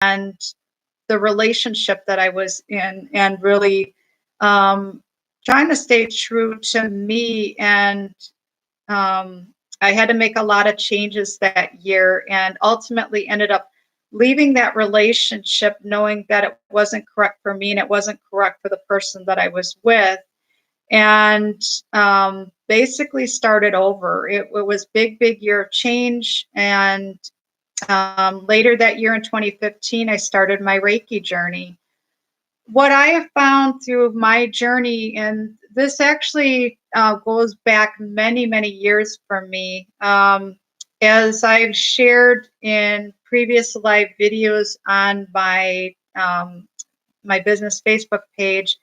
and the relationship that I was in, and really um, trying to stay true to me. And um, I had to make a lot of changes that year, and ultimately ended up leaving that relationship knowing that it wasn't correct for me and it wasn't correct for the person that I was with. And basically started over. It was big year of change. And later that year in 2015, I started my Reiki journey. What I have found through my journey, and this actually goes back many years for me, as I've shared in previous live videos on my business Facebook page,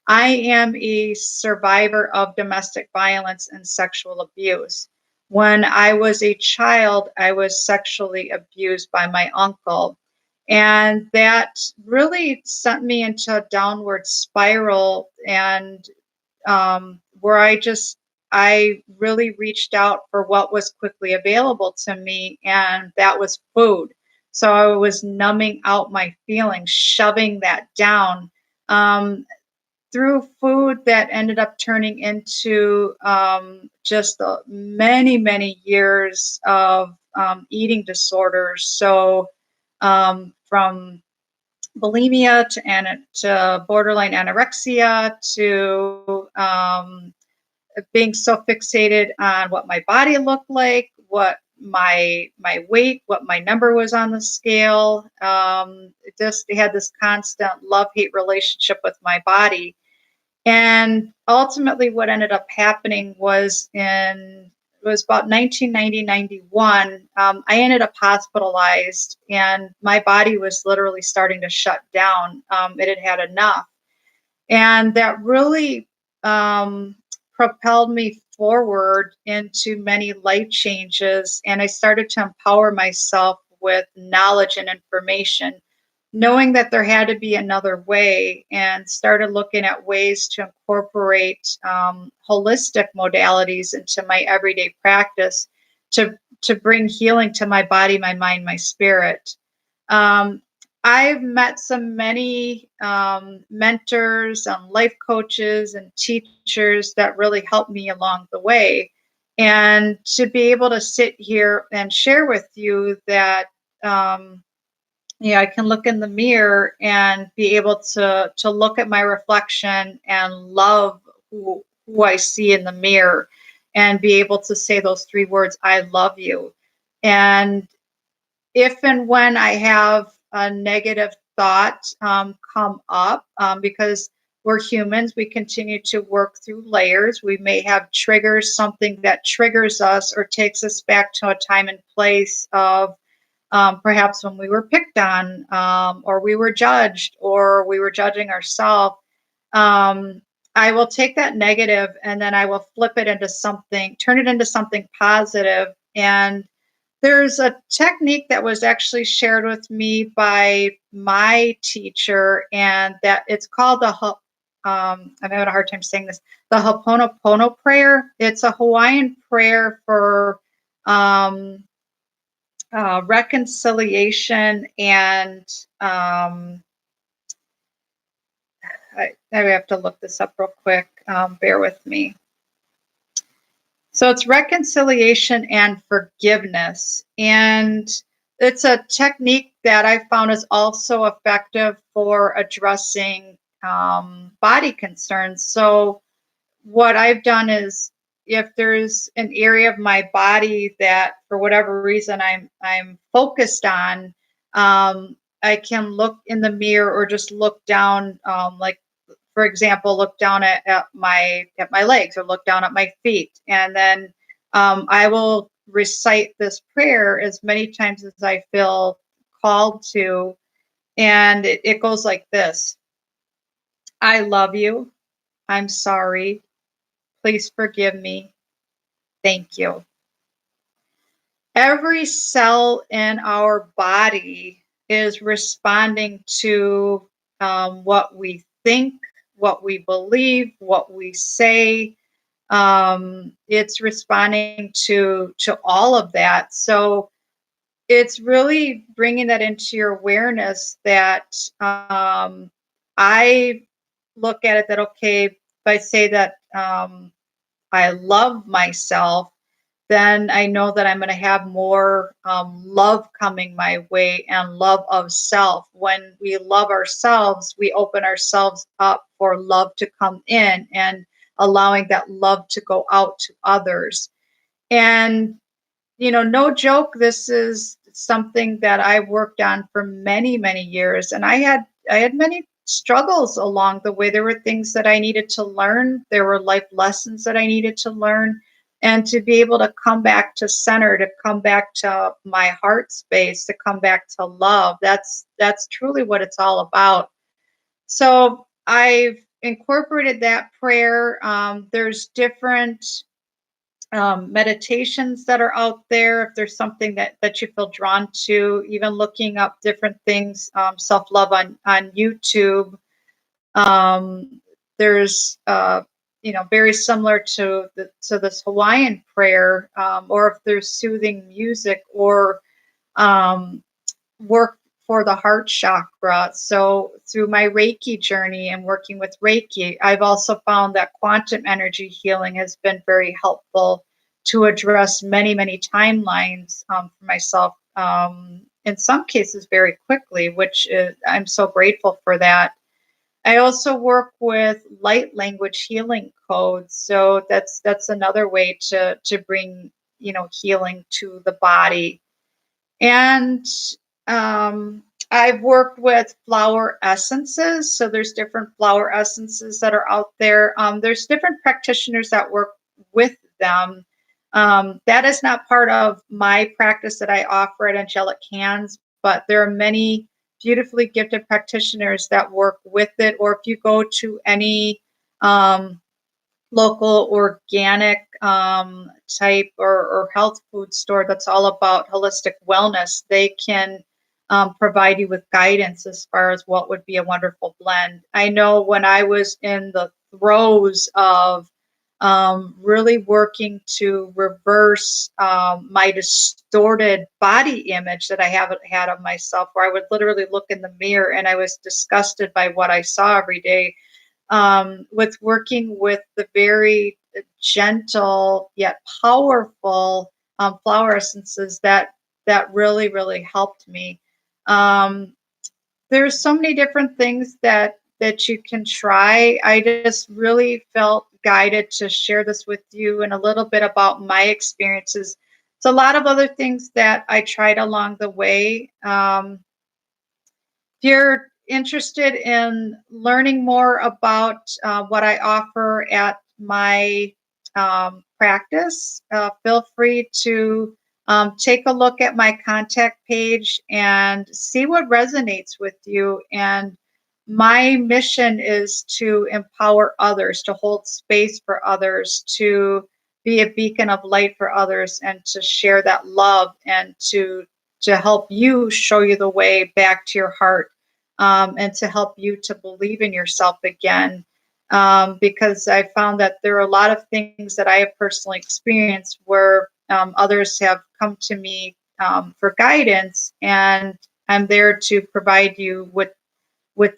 I am a survivor of domestic violence and sexual abuse. When I was a child, I was sexually abused by my uncle. And that really sent me into a downward spiral, and where I really reached out for what was quickly available to me, and that was food. So I was numbing out my feelings, shoving that down um, through food, that ended up turning into just many years of eating disorders. So from bulimia to borderline anorexia to being so fixated on what my body looked like, what my weight, what my number was on the scale. Just had this constant love hate relationship with my body. And ultimately, what ended up happening was it was about 1990, 91. I ended up hospitalized, and my body was literally starting to shut down. It had had enough. And that really propelled me forward into many life changes. And I started to empower myself with knowledge and information, knowing that there had to be another way, and started looking at ways to incorporate holistic modalities into my everyday practice to bring healing to my body, my mind, my spirit. Um, I've met many mentors and life coaches and teachers that really helped me along the way. And to be able to sit here and share with you that, I can look in the mirror and be able to look at my reflection and love who I see in the mirror, and be able to say those three words, I love you. And if and when I have a negative thought come up, because we're humans, we continue to work through layers. We may have triggers, something that triggers us or takes us back to a time and place of perhaps when we were picked on, or we were judged, or we were judging ourselves. Um, I will take that negative, and then I will flip it into something, turn it into something positive. And there's a technique that was actually shared with me by my teacher, and that it's called I'm having a hard time saying this, the Ho'oponopono prayer. It's a Hawaiian prayer for um, reconciliation, and I have to look this up real quick. Bear with me. So it's reconciliation and forgiveness. And it's a technique that I found is also effective for addressing body concerns. So what I've done is, if there's an area of my body that for whatever reason I'm focused on, I can look in the mirror or just look down, like for example, look down at my legs, or look down at my feet, and then I will recite this prayer as many times as I feel called to. And it goes like this: I love you. I'm sorry. Please forgive me. Thank you. Every cell in our body is responding to what we think, what we believe, what we say. It's responding to all of that. So it's really bringing that into your awareness that I look at it that, okay, if I say that I love myself, then I know that I'm going to have more love coming my way and love of self. When we love ourselves, we open ourselves up for love to come in and allowing that love to go out to others. And no joke, this is something that I worked on for many, many years. And I had many struggles along the way. There were things that I needed to learn. There were life lessons that I needed to learn. And to be able to come back to center, to come back to my heart space, to come back to love, that's truly what it's all about. So I've incorporated that prayer. There's different meditations that are out there. If there's something that you feel drawn to, even looking up different things, self love on YouTube. Um, there's very similar to this Hawaiian prayer, or if there's soothing music or um, work for the heart chakra. So through my Reiki journey and working with Reiki, I've also found that quantum energy healing has been very helpful to address many, many timelines for myself. In some cases, very quickly, which I'm so grateful for that. I also work with light language healing codes, so that's another way to bring healing to the body. And I've worked with flower essences. So there's different flower essences that are out there. There's different practitioners that work with them. That is not part of my practice that I offer at Angelic Hands, but there are many beautifully gifted practitioners that work with it. Or if you go to any um, local organic type or health food store that's all about holistic wellness, they can provide you with guidance as far as what would be a wonderful blend. I know when I was in the throes of really working to reverse my distorted body image that I haven't had of myself, where I would literally look in the mirror and I was disgusted by what I saw every day, with working with the very gentle yet powerful flower essences that really really helped me. Um, there's so many different things that you can try. I just really felt guided to share this with you and a little bit about my experiences. It's a lot of other things that I tried along the way. If you're interested in learning more about what I offer at my practice, feel free to take a look at my contact page and see what resonates with you. And my mission is to empower others, to hold space for others, to be a beacon of light for others, and to share that love and to help you show you the way back to your heart, and to help you to believe in yourself again. Because I found that there are a lot of things that I have personally experienced where others have come to me for guidance, and I'm there to provide you with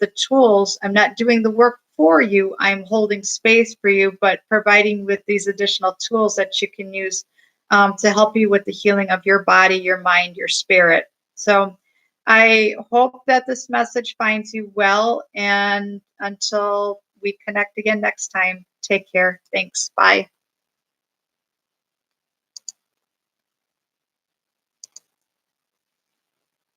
the tools. I'm not doing the work for you. I'm holding space for you, but providing with these additional tools that you can use to help you with the healing of your body, your mind, your spirit. So I hope that this message finds you well. And until we connect again next time, take care. Thanks. Bye.